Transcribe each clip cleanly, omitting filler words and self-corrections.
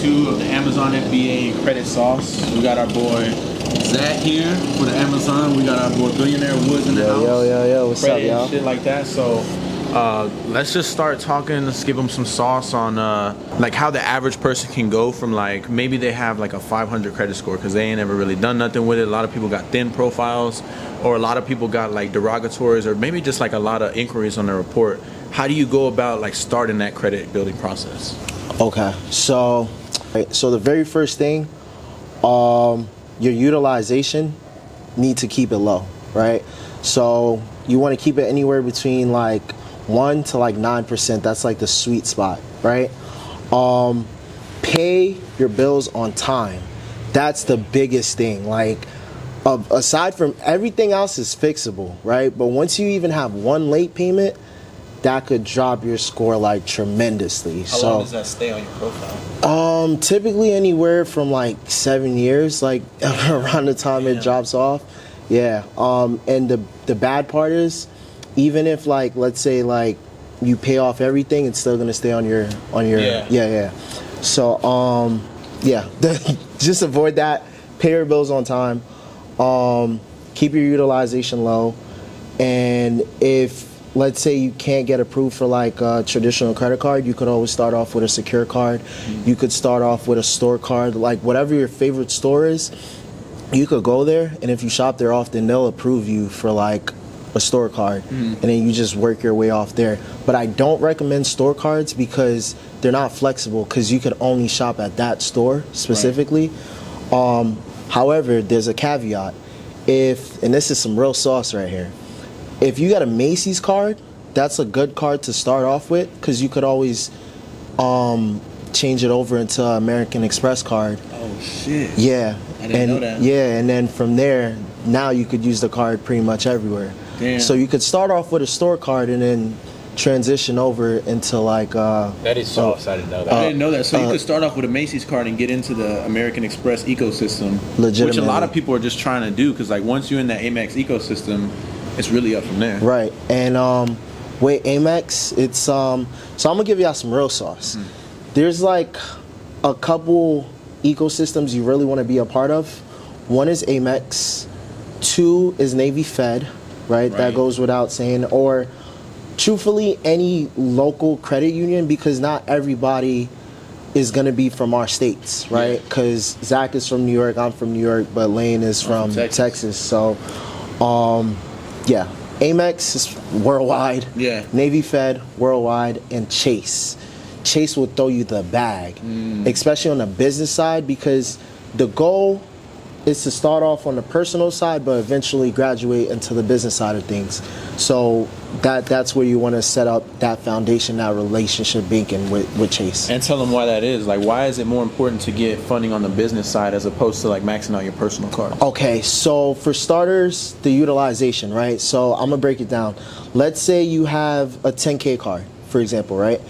2 of the Amazon FBA Credit Sauce. We got our boy Zach here for the Amazon. We got our boy Billionaire Woods in the house. Yo, what's credit up, y'all? Shit like that. So let's just start talking. Let's give them some sauce on like how the average person can go from like maybe they have like a 500 credit score because they ain't ever really done nothing with it. A lot of people got thin profiles, or a lot of people got like derogatories, or maybe just like a lot of inquiries on their report. How do you go about like starting that credit building process? Okay, so the very first thing, your utilization, need to keep it low, right? So you want to keep it anywhere between like 1 to like 9%. That's like the sweet spot, right? Pay your bills on time. That's the biggest thing. Like, aside from everything else is fixable, right? But once you even have one late payment, that could drop your score like tremendously. How long does that stay on your profile? Typically anywhere from like 7 years, like around the time it drops off. Yeah. And the bad part is, even if like, let's say like you pay off everything, it's still gonna stay on your yeah. So yeah, just avoid that. Pay your bills on time. Keep your utilization low, and if let's say you can't get approved for like a traditional credit card, you could always start off with a secure card. You could start off with a store card, like whatever your favorite store is. You could go there, and if you shop there often, they'll approve you for like a store card, and then you just work your way off there. But I don't recommend store cards because they're not flexible, because you could only shop at that store specifically. Right. However, there's a caveat. And this is some real sauce right here. If you got a Macy's card, that's a good card to start off with, because you could always change it over into an American Express card. Oh shit. Yeah. I didn't know that. Yeah, and then from there, now you could use the card pretty much everywhere. Damn. So you could start off with a store card and then transition over into like that is sauce. I didn't know that. I didn't know that. So you could start off with a Macy's card and get into the American Express ecosystem, legitimately, which a lot of people are just trying to do, because like once you're in that Amex ecosystem, it's really up from there. Right. And with Amex, it's so I'm gonna give y'all some real sauce. There's like a couple ecosystems you really want to be a part of. One is Amex, 2 is Navy Fed, right? That goes without saying. Or truthfully, any local credit union, because not everybody is going to be from our states, right? Because Zach is from New York, I'm from New York, but Lane is from Texas. So yeah, Amex is worldwide, Navy Fed worldwide, and Chase will throw you the bag, especially on the business side, because the goal is to start off on the personal side, but eventually graduate into the business side of things. So that's where you want to set up that foundation, that relationship banking with Chase. And tell them why that is. Like, why is it more important to get funding on the business side as opposed to like maxing out your personal card? Okay, so for starters, the utilization, right? So I'm gonna break it down. Let's say you have a 10K card, for example, right?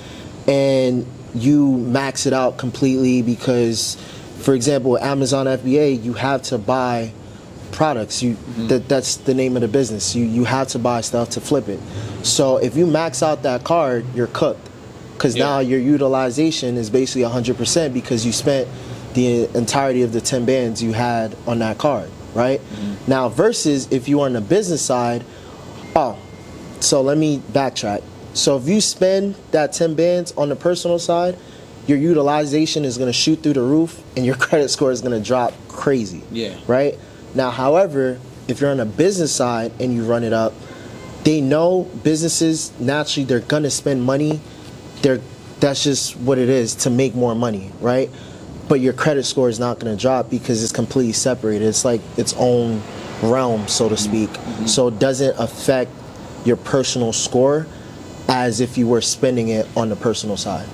And you max it out completely because, for example, Amazon FBA, you have to buy products. That's the name of the business. You have to buy stuff to flip it. So if you max out that card, you're cooked, because now your utilization is basically 100% because you spent the entirety of the 10 bands you had on that card, right? Now versus if you are on the business side, so let me backtrack. So if you spend that 10 bands on the personal side, your utilization is going to shoot through the roof and your credit score is going to drop crazy. Right? Now, however, if you're on the business side and you run it up, they know businesses, naturally, they're going to spend money. That's just what it is, to make more money, right? But your credit score is not going to drop because it's completely separated. It's like its own realm, so to speak. So it doesn't affect your personal score as if you were spending it on the personal side.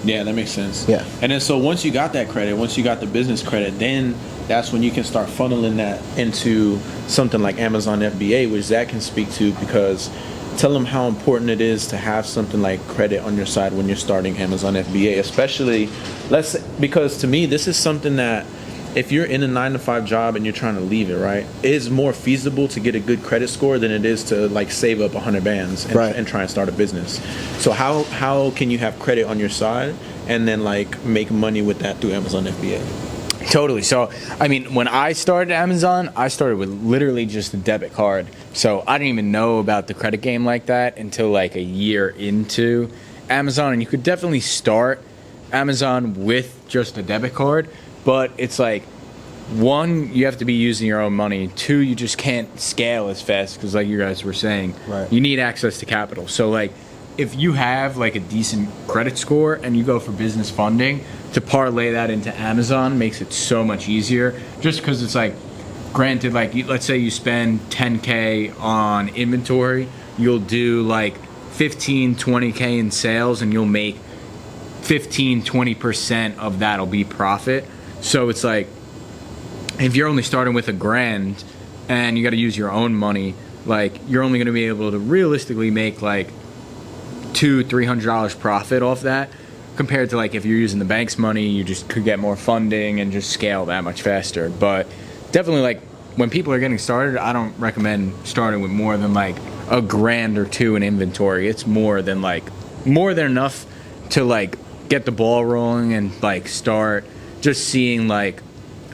Yeah, that makes sense. Yeah. And then so once you got that credit, once you got the business credit, then that's when you can start funneling that into something like Amazon FBA, which Zach can speak to, because tell them how important it is to have something like credit on your side when you're starting Amazon FBA, especially because to me, this is something that if you're in a 9-to-5 job and you're trying to leave it, right, it is more feasible to get a good credit score than it is to like save up 100 bands and try and start a business. So how can you have credit on your side and then like make money with that through Amazon FBA? Totally. So, I mean, when I started Amazon, I started with literally just a debit card. So I didn't even know about the credit game like that until like a year into Amazon. And you could definitely start Amazon with just a debit card, but it's like, one, you have to be using your own money. Two, you just can't scale as fast because, like you guys were saying, Right. you need access to capital. So, like, if you have like a decent credit score and you go for business funding, to parlay that into Amazon makes it so much easier. Just because it's like, granted, like let's say you spend 10K on inventory, you'll do like 15, 20K in sales, and you'll make 15-20% of that'll be profit. So it's like, if you're only starting with $1,000 and you got to use your own money, like you're only going to be able to realistically make like $200-$300 profit off that, compared to like if you're using the bank's money, you just could get more funding and just scale that much faster. But definitely, like when people are getting started, I don't recommend starting with more than like $1,000 or $2,000 in inventory. It's more than enough to like get the ball rolling and like start just seeing like,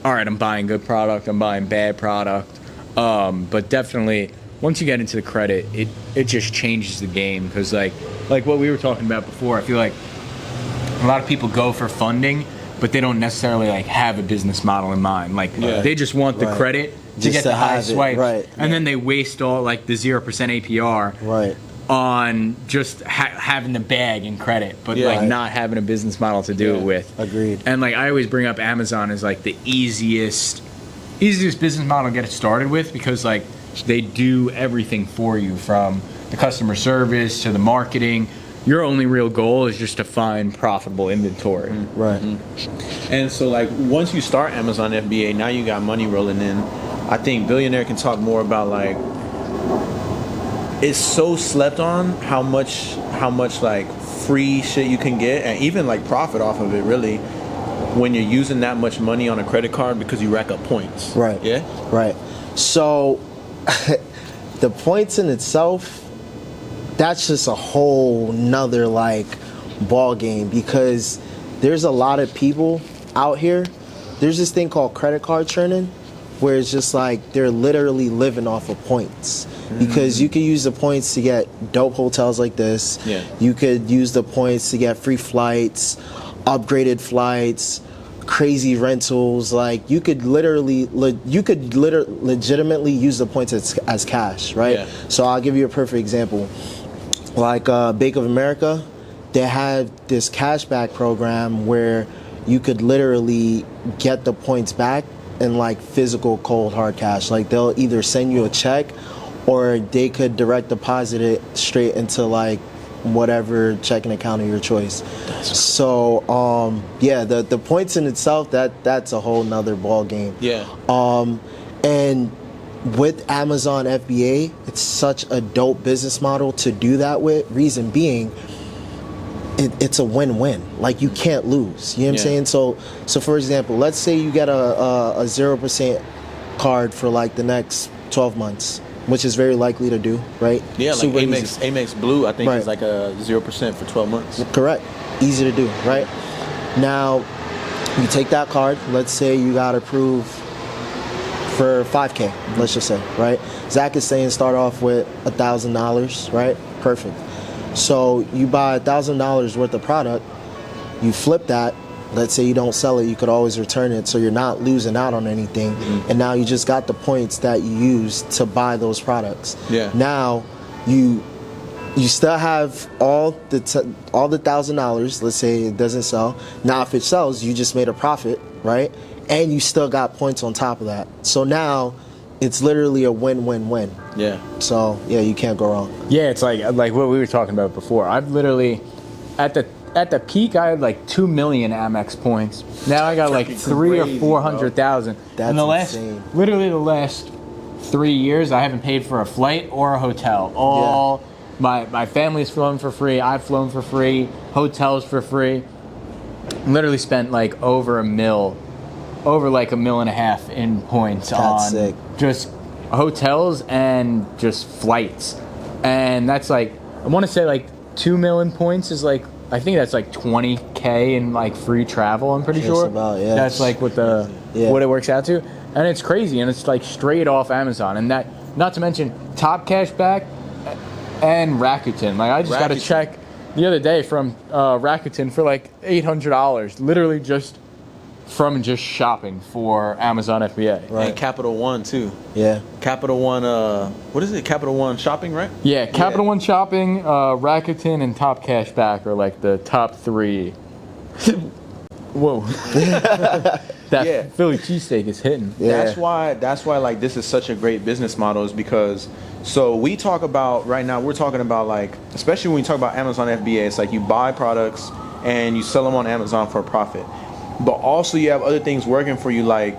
all right, I'm buying good product, I'm buying bad product. But definitely, once you get into the credit, it just changes the game, because like what we were talking about before, I feel like a lot of people go for funding, but they don't necessarily like have a business model in mind. Like they just want the Right. credit to Just get to the high have it, swipes, right. and then they waste all like the 0% APR Right. on just having the bag in credit, but Yeah. like Right. not having a business model to do it with. Agreed. And like I always bring up Amazon as like the easiest business model to get it started with, because like they do everything for you, from the customer service to the marketing. Your only real goal is just to find profitable inventory. Right. And so, like, once you start Amazon FBA, now you got money rolling in. I think Billionaire can talk more about like, it's so slept on how much like free shit you can get, and even like profit off of it, really, when you're using that much money on a credit card, because you rack up points. Right. Yeah. Right. So the points in itself, that's just a whole nother like ball game, because there's a lot of people out here. There's this thing called credit card churning, where it's just like they're literally living off of points, because you could use the points to get dope hotels like this. Yeah. You could use the points to get free flights, upgraded flights, crazy rentals. Like you could legitimately use the points as cash, right? Yeah. So I'll give you a perfect example. Like Bank of America, they have this cashback program where you could literally get the points back in like physical cold hard cash. Like they'll either send you a check, or they could direct deposit it straight into like whatever checking account of your choice. So yeah, the points in itself, that's a whole nother ball game. Yeah. And with Amazon FBA, it's such a dope business model to do that with. Reason being, it's a win-win. Like you can't lose. You know what I'm saying? So for example, let's say you get a 0% card for like the next 12 months, which is very likely to do, right? Yeah, like Super easy. Amex Blue, I think Right. is like a 0% for 12 months. Correct. Easy to do, right? Now, you take that card. Let's say you got approved for 5K, let's just say, right? Zach is saying start off with $1,000, right? Perfect. So you buy $1,000 worth of product, you flip that. Let's say you don't sell it, you could always return it, so you're not losing out on anything. And now you just got the points that you used to buy those products. Yeah. Now you still have all the $1,000. Let's say it doesn't sell. Now if it sells, you just made a profit, right? And you still got points on top of that. So now it's literally a win-win-win. Yeah. So yeah, you can't go wrong. Yeah, it's like what we were talking about before. I've literally at the peak I had like 2 million Amex points. Now I got like Fucking 3 crazy, or 400,000. That's In the insane. literally the last 3 years, I haven't paid for a flight or a hotel. All my family's flown for free. I've flown for free. Hotels for free. Literally spent like over $1 million in points on sick. just hotels and just flights. And that's like, I want to say like 2 million points is like I think that's like 20K in like free travel. I'm pretty Just sure. about, yeah. That's like what what it works out to, and it's crazy, and it's like straight off Amazon, and that not to mention Top Cashback and Rakuten. Like I just got a Rakuten. check the other day from Rakuten for like $800, literally just from just shopping for Amazon FBA. Right. And Capital One too. Yeah. Capital One, what is it? Capital One Shopping, right? Yeah, Capital One Shopping, Rakuten, and Top Cashback are like the top 3. Whoa. That Yeah. Philly cheesesteak is hitting. Yeah. That's why like this is such a great business model, is because so we talk about right now, we're talking about like, especially when we talk about Amazon FBA, it's like you buy products and you sell them on Amazon for a profit. But also you have other things working for you, like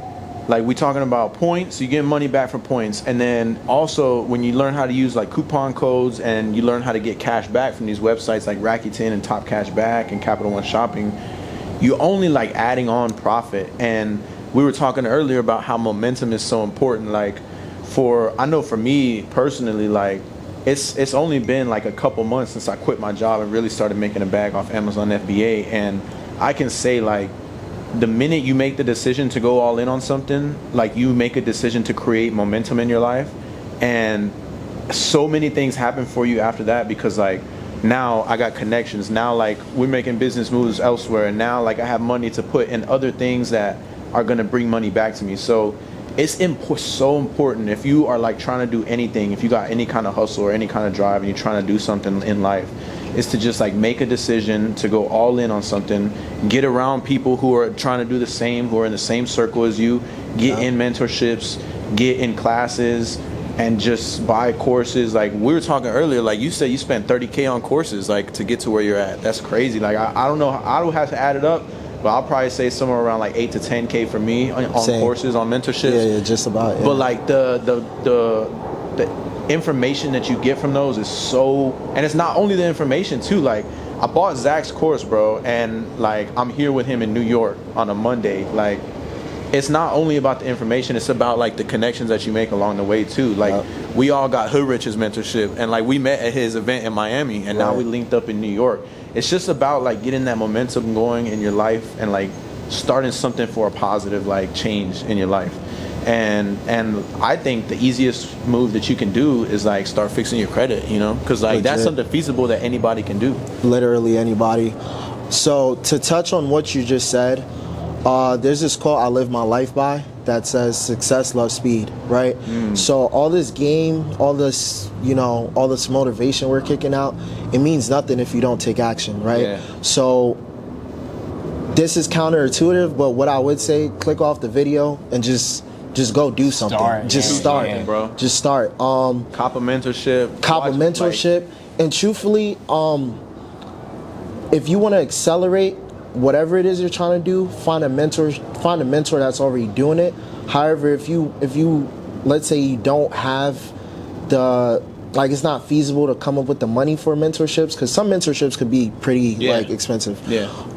we talking about points, you get money back for points. And then also when you learn how to use like coupon codes and you learn how to get cash back from these websites like Rakuten and Top Cashback and Capital One Shopping, you only like adding on profit. And we were talking earlier about how momentum is so important. Like I know for me personally, like it's only been like a couple months since I quit my job and really started making a bag off Amazon FBA. And I can say like, the minute you make the decision to go all in on something, like you make a decision to create momentum in your life, and so many things happen for you after that, because like now I got connections, now like we're making business moves elsewhere, and now like I have money to put in other things that are going to bring money back to me. So it's so important, if you are like trying to do anything, if you got any kind of hustle or any kind of drive and you're trying to do something in life, is to just like make a decision to go all in on something, get around people who are trying to do the same, who are in the same circle as you, get in mentorships, get in classes, and just buy courses. Like we were talking earlier, like you said you spent 30K on courses like to get to where you're at. That's crazy. Like I don't know, I don't have to add it up, but I'll probably say somewhere around like 8 to 10K for me on courses, on mentorships. Yeah, just about. Yeah. But like the information that you get from those is so, and it's not only the information too. Like I bought Zach's course, bro, and like I'm here with him in New York on a Monday. Like it's not only about the information, it's about like the connections that you make along the way too. Like we all got Hood Rich's mentorship, and like we met at his event in Miami, and now we linked up in New York. It's just about like getting that momentum going in your life and like starting something for a positive like change in your life. And I think the easiest move that you can do is like start fixing your credit, you know, because like that's something feasible that anybody can do. Literally anybody. So to touch on what you just said, there's this quote I live my life by that says success loves speed, right? So all this game, all this, you know, all this motivation we're kicking out, it means nothing if you don't take action, right? Yeah. So this is counterintuitive, but what I would say, click off the video and just go do something. Start, bro. Just start. Cop a mentorship. Cop a mentorship. And truthfully, if you want to accelerate whatever it is you're trying to do, find a mentor that's already doing it. However, if you let's say you don't have the, like, it's not feasible to come up with the money for mentorships, because some mentorships could be pretty like expensive.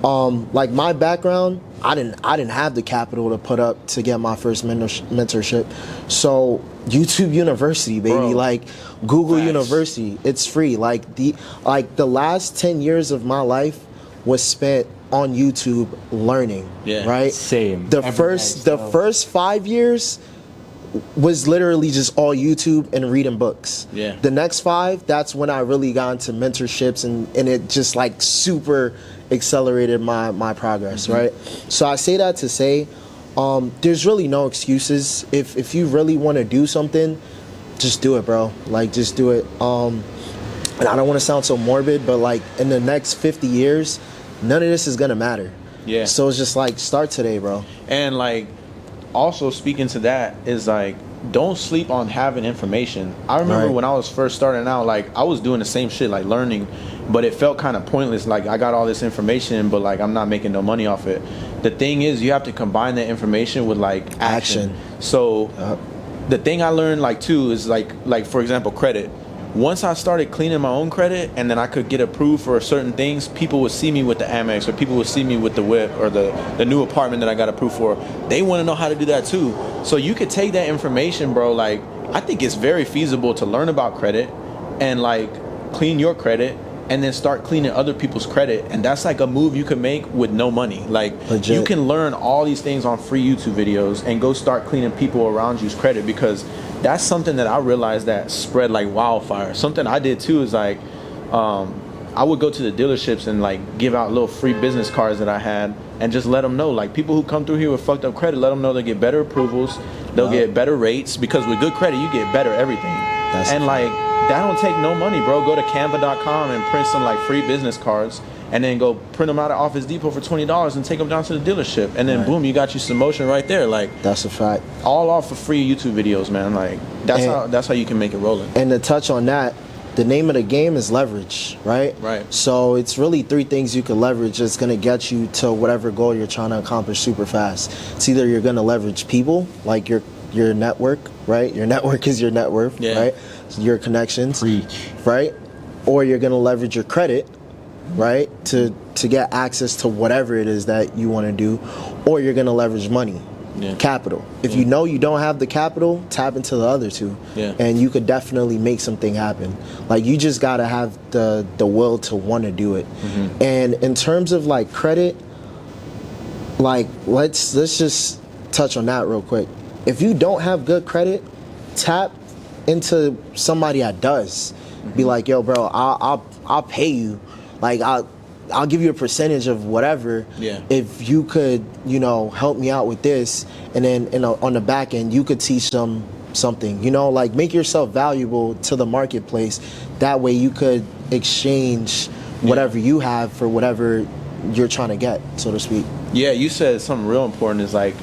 Like my background, I didn't have the capital to put up to get my first mentorship. So YouTube University, baby, bro. Like Google University, it's free. Like the last 10 years of my life was spent on YouTube learning. Right? Same. The first 5 years was literally just all YouTube and reading books. The next 5, that's when I really got into mentorships, and it just like super accelerated my progress, right? So I say that to say, there's really no excuses. If you really want to do something, just do it, bro. Like, just do it. And I don't want to sound so morbid, but like in the next 50 years, none of this is gonna matter. So it's just like, start today, bro. And like, also speaking to that is like, don't sleep on having information. I remember when I was first starting out, like I was doing the same shit, like learning, but it felt kind of pointless. Like I got all this information, but like I'm not making no money off it. The thing is, you have to combine that information with like action. So the thing I learned like too is like for example, credit. Once I started cleaning my own credit and then I could get approved for certain things, people would see me with the Amex, or people would see me with the whip, or the new apartment that I got approved for. They want to know how to do that too. So you could take that information, bro. Like, I think it's very feasible to learn about credit and like clean your credit and then start cleaning other people's credit. And that's like a move you can make with no money. Like, Legit. you can learn all these things on free YouTube videos and go start cleaning people around you's credit, because that's something that I realized that spread like wildfire. Something I did too is like, I would go to the dealerships and like give out little free business cards that I had, and just let them know, like, people who come through here with fucked up credit, let them know they get better approvals, they'll get better rates, because with good credit you get better everything. And like, that don't take no money, bro. Go to canva.com and print some like free business cards, and then go print them out at Office Depot for $20 and take them down to the dealership, and then boom, you got you some motion right there. Like, That's a fact. all off of free YouTube videos, man. Like, that's how you can make it rolling. And to touch on that, the name of the game is leverage, right? Right. So it's really 3 things you can leverage that's going to get you to whatever goal you're trying to accomplish super fast. It's either you're going to leverage people, like your network, right? Your network is your net worth, right? Your connections, Preach. right? Or you're going to leverage your credit, right? To get access to whatever it is that you want to do. Or you're going to leverage money. Capital. If you know you don't have the capital, tap into the other 2, and you could definitely make something happen. Like, you just gotta have the will to want to do it. And in terms of like credit, like let's just touch on that real quick. If you don't have good credit, tap into somebody that does. Be like, yo, bro, I'll pay you. Like, I'll give you a percentage of whatever if you could, help me out with this, and then on the back end you could teach them something, like make yourself valuable to the marketplace. That way you could exchange whatever you have for whatever you're trying to get, so to speak. Yeah, you said something real important, is like,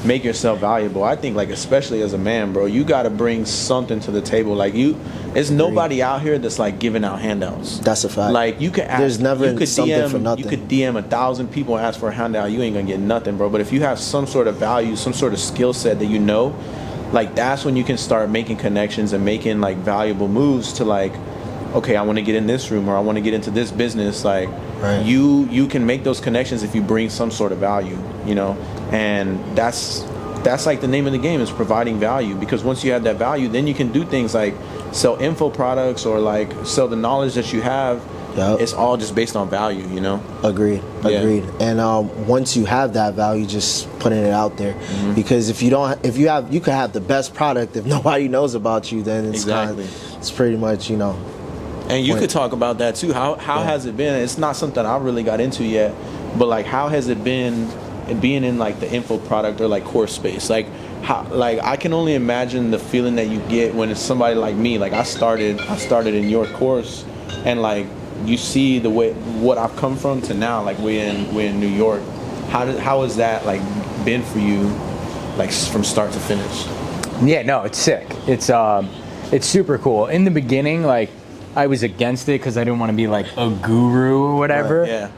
make yourself valuable. I think, like, especially as a man, bro, you got to bring something to the table. Like, there's nobody out here that's like giving out handouts. That's a fact. Like, you can ask, there's never you could something DM, for nothing. You could DM 1,000 people and ask for a handout. You ain't gonna get nothing, bro. But if you have some sort of value, some sort of skill set that like, that's when you can start making connections and making like valuable moves to like, okay, I want to get in this room, or I want to get into this business. Like, you can make those connections if you bring some sort of value, and that's like the name of the game, is providing value. Because once you have that value, then you can do things like sell info products, or like sell the knowledge that you have. It's all just based on value, Agreed. And once you have that value, just putting it out there. Because if you could have the best product, if nobody knows about you, then it's it's pretty much, And you could talk about that too. How has it been? It's not something I really got into yet, but like, how has it been being in like the info product or like course space? Like, how, like, I can only imagine the feeling that you get when it's somebody like me. Like, I started in your course, and like, you see the way what I've come from to now. Like, we're in New York. How has that like been for you, like from start to finish? Yeah, no, it's sick. It's super cool. In the beginning, like, I was against it because I didn't want to be like a guru or whatever.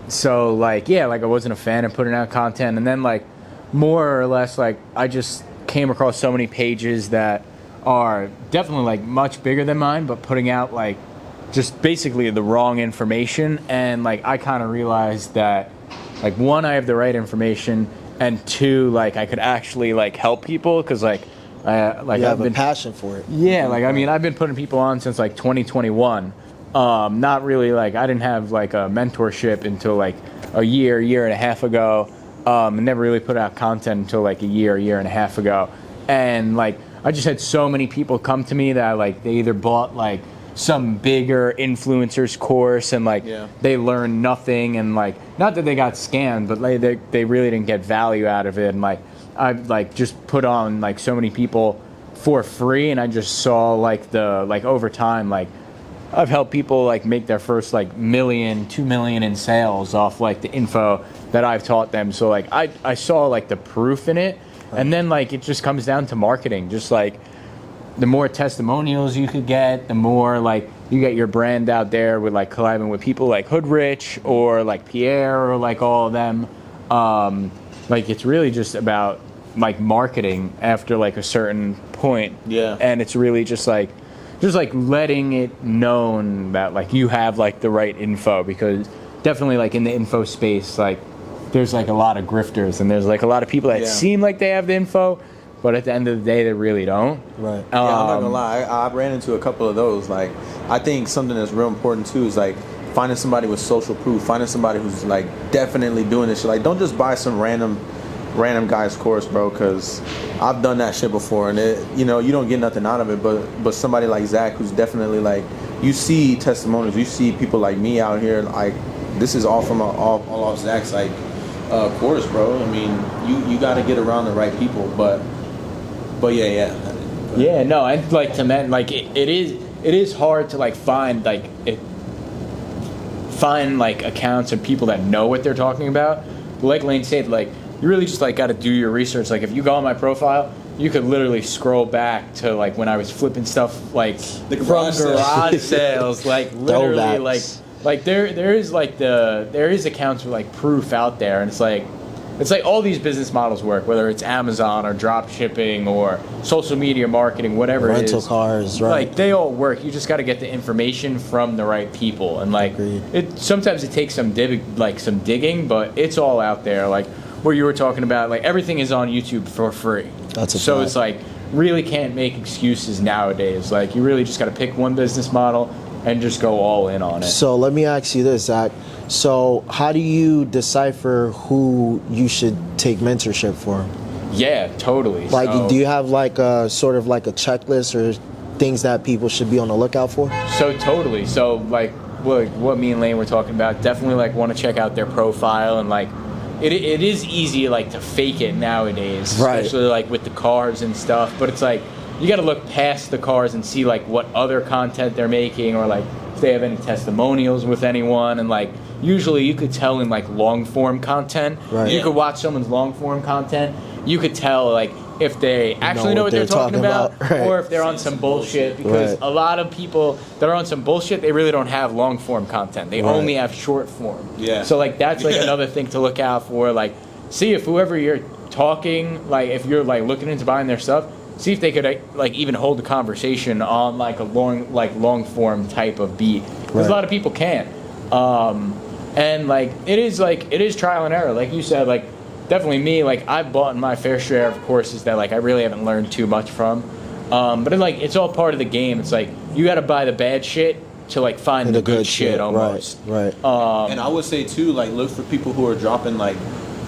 So like, like, I wasn't a fan of putting out content. And then like, more or less, like, I just came across so many pages that are definitely like much bigger than mine, but putting out like just basically the wrong information. And like, I kind of realized that, like, 1, I have the right information, and 2, like, I could actually like help people, because like, you have a passion for it. Yeah, like, I mean, I've been putting people on since like 2021. Not really, like, I didn't have like a mentorship until like a year and a half ago. Never really put out content until like a year and a half ago. And like, I just had so many people come to me that like, they either bought like some bigger influencers course, and like they learned nothing, and like, not that they got scammed, but like they really didn't get value out of it. And like, I've like just put on like so many people for free, and I just saw like over time, like, I've helped people like make their first like $1 million, $2 million in sales off like the info that I've taught them. So like, I saw like the proof in it. And then like, it just comes down to marketing. Just like, the more testimonials you could get, the more like you get your brand out there with like collabing with people like Hoodrich or like Pierre or like all of them. Like, it's really just about like marketing after like a certain point. And it's really just like letting it known that like you have like the right info, because definitely like in the info space, like, there's like a lot of grifters, and there's like a lot of people that seem like they have the info, but at the end of the day, they really don't. Right. Yeah, I'm not gonna lie. I ran into a couple of those. Like, I think something that's real important too is like finding somebody with social proof, finding somebody who's like definitely doing this shit. Like, don't just buy some random guy's course, bro. Because I've done that shit before, and you don't get nothing out of it. But somebody like Zach, who's definitely like, you see testimonials, you see people like me out here. Like, this is all from all off Zach's like course, bro. I mean, you got to get around the right people, but yeah. Yeah, no, and like to men, like it is hard to like find accounts and people that know what they're talking about. But like Lane said, like you really just like got to do your research. Like if you go on my profile, you could literally scroll back to like when I was flipping stuff like The from garage sales, like literally Throwbacks. like there is accounts with like proof out there, and it's like all these business models work, whether it's Amazon or drop shipping or social media marketing, whatever it is. Rental cars, right? Like they all work. You just got to get the information from the right people, and like Agreed. sometimes it takes some digging, but it's all out there. Like what you were talking about, like everything is on YouTube for free. That's a so fact. it's like really can't make excuses nowadays. Like you really just got to pick one business model and just go all in on it. So let me ask you this, Zach. So how do you decipher who you should take mentorship for? Yeah, totally. Like, So- do you have like a sort of like a checklist or things that people should be on the lookout for? So totally. So like what me and Lane were talking about, definitely like want to check out their profile, and like it is easy like to fake it nowadays, Right. especially like with the cars and stuff. But it's like you got to look past the cars and see like what other content they're making, or like if they have any testimonials with anyone. And like usually you could tell in like long form content. Right. You Yeah. could watch someone's long form content. You could tell like if they actually know what they're talking about, right. or if they're on some bullshit. Because Right. a lot of people that are on some bullshit, they really don't have long form content. They Right. only have short form. Yeah. So like that's like Yeah. another thing to look out for. Like see if whoever you're talking, like if you're like looking into buying their stuff, see if they could like even hold a conversation on like a long form type of beat. Because Right. a lot of people can't. And like it is trial and error. Like you said, like definitely me, like I've bought my fair share of courses that like I really haven't learned too much from. But it's all part of the game. It's like you got to buy the bad shit to like find the good shit almost. Right. And I would say too, like look for people who are dropping like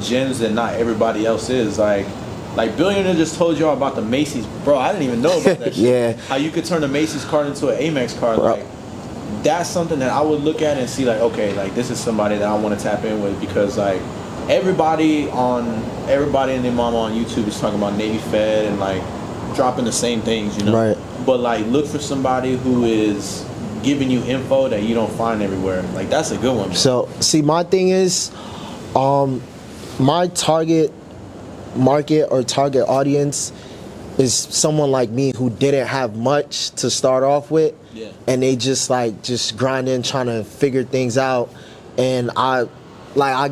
gems that not everybody else is. Like Billionaire just told y'all about the Macy's, bro. I didn't even know about that shit. Yeah. How you could turn a Macy's card into an Amex card. Bro. Like that's something that I would look at and see like, okay, like this is somebody that I want to tap in with, because like everybody and their mama on YouTube is talking about Navy Fed and like dropping the same things, you know. Right. But like look for somebody who is giving you info that you don't find everywhere. Like that's a good one. So see, my thing is, my target market or target audience is someone like me who didn't have much to start off with. Yeah. And they just grinding, trying to figure things out. And I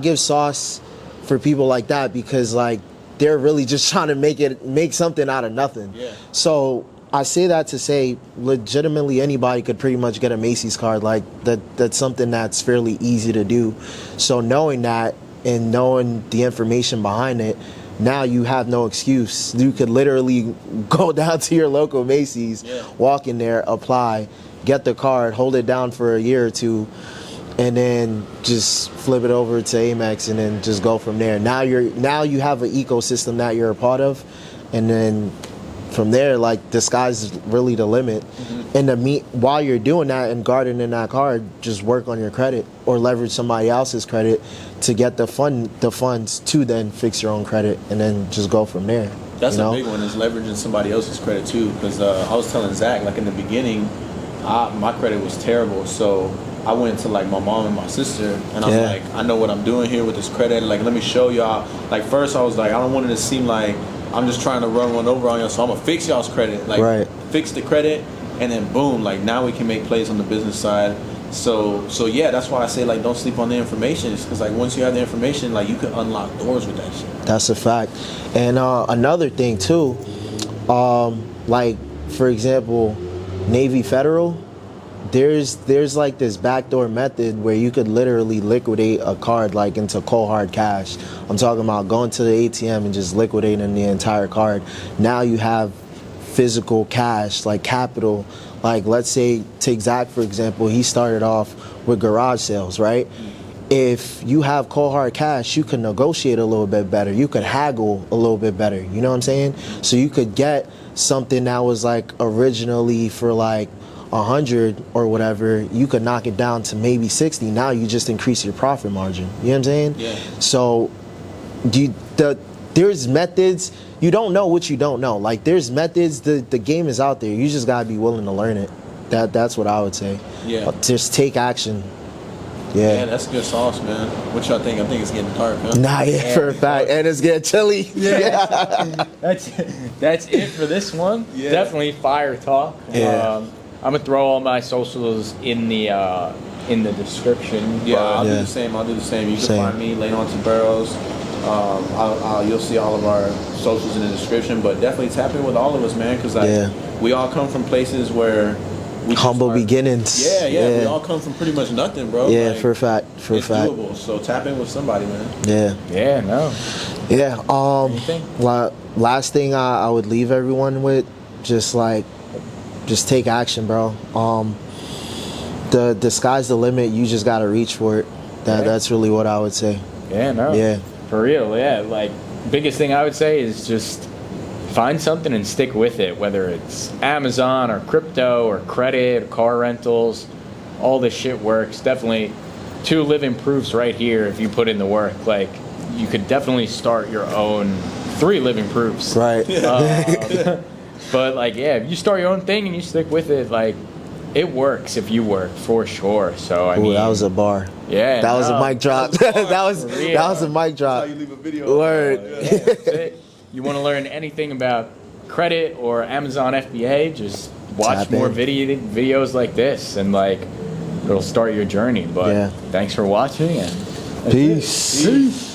give sauce for people like that, because like they're really just trying to make something out of nothing. Yeah. So I say that to say legitimately anybody could pretty much get a Macy's card. Like that's something that's fairly easy to do. So knowing that and knowing the information behind it, now you have no excuse. You could literally go down to your local Macy's, Yeah. walk in there, apply, get the card, hold it down for a year or two, and then just flip it over to Amex and then just go from there. Now you have an ecosystem that you're a part of, and then from there, like the sky's really the limit. And while you're doing that and gardening that card, just work on your credit or leverage somebody else's credit to get the funds to then fix your own credit, and then just go from there. That's you know? a big one, is leveraging somebody else's credit too. Because I was telling Zach, like in the beginning, my credit was terrible. So I went to like my mom and my sister, and I'm Yeah. like, I know what I'm doing here with this credit. Like, let me show y'all. Like first, I was like, I don't want it to seem like I'm just trying to run one over on y'all. So I'm gonna fix y'all's credit. Like, Right. fix the credit, and then boom, like now we can make plays on the business side. So yeah, that's why I say like don't sleep on the information. It's because like once you have the information, like you can unlock doors with that shit. That's a fact. And another thing too, like for example, Navy Federal, there's like this backdoor method where you could literally liquidate a card like into cold hard cash. I'm talking about going to the ATM and just liquidating the entire card. Now you have physical cash, like capital. Like, let's say, take Zach for example, he started off with garage sales, right? If you have cold hard cash, you can negotiate a little bit better. You could haggle a little bit better. You know what I'm saying? So you could get something that was like originally for like 100 or whatever, you could knock it down to maybe 60. Now you just increase your profit margin. You know what I'm saying? Yeah. So there's methods. You don't know what you don't know. Like, there's methods. The game is out there. You just gotta be willing to learn it. That's what I would say. Yeah. Just take action. Yeah, Yeah. that's good sauce, man. What y'all think? I think it's getting dark, huh? Nah, yeah, for a fact. And it's getting chilly. Yeah. That's it for this one. Yeah. Definitely fire talk. Yeah. I'm gonna throw all my socials in the description. Yeah, I'll do Yeah. the same. I'll do the same. You can Same. find me, Lane Onto Barrows. You'll see all of our socials in the description, but definitely tap in with all of us, man, because Yeah. we all come from places where we just Humble are- beginnings. Yeah, we all come from pretty much nothing, bro. Yeah, Like, for a fact. For a it's fact. doable. So tap in with somebody, man. Yeah. Yeah, no. Yeah. Anything? Last thing I would leave everyone with, just take action, bro. The sky's the limit. You just gotta reach for it. That's really what I would say. Yeah, no. Yeah. For real, yeah. Like, biggest thing I would say is just find something and stick with it, whether it's Amazon or crypto or credit or car rentals. All this shit works. Definitely 2 living proofs right here if you put in the work. Like, you could definitely start your own 3 living proofs. Right. But, like, yeah, if you start your own thing and you stick with it, like, it works if you work, for sure. So, I Ooh, mean, that was a bar. yeah. That was a no. mic drop. that was a mic drop. leave a video. Word. Yeah, that's it. You want to learn anything about credit or Amazon FBA, just watch Tap more in. videos like this, and like it'll start your journey. But Yeah. thanks for watching, and Peace. Peace.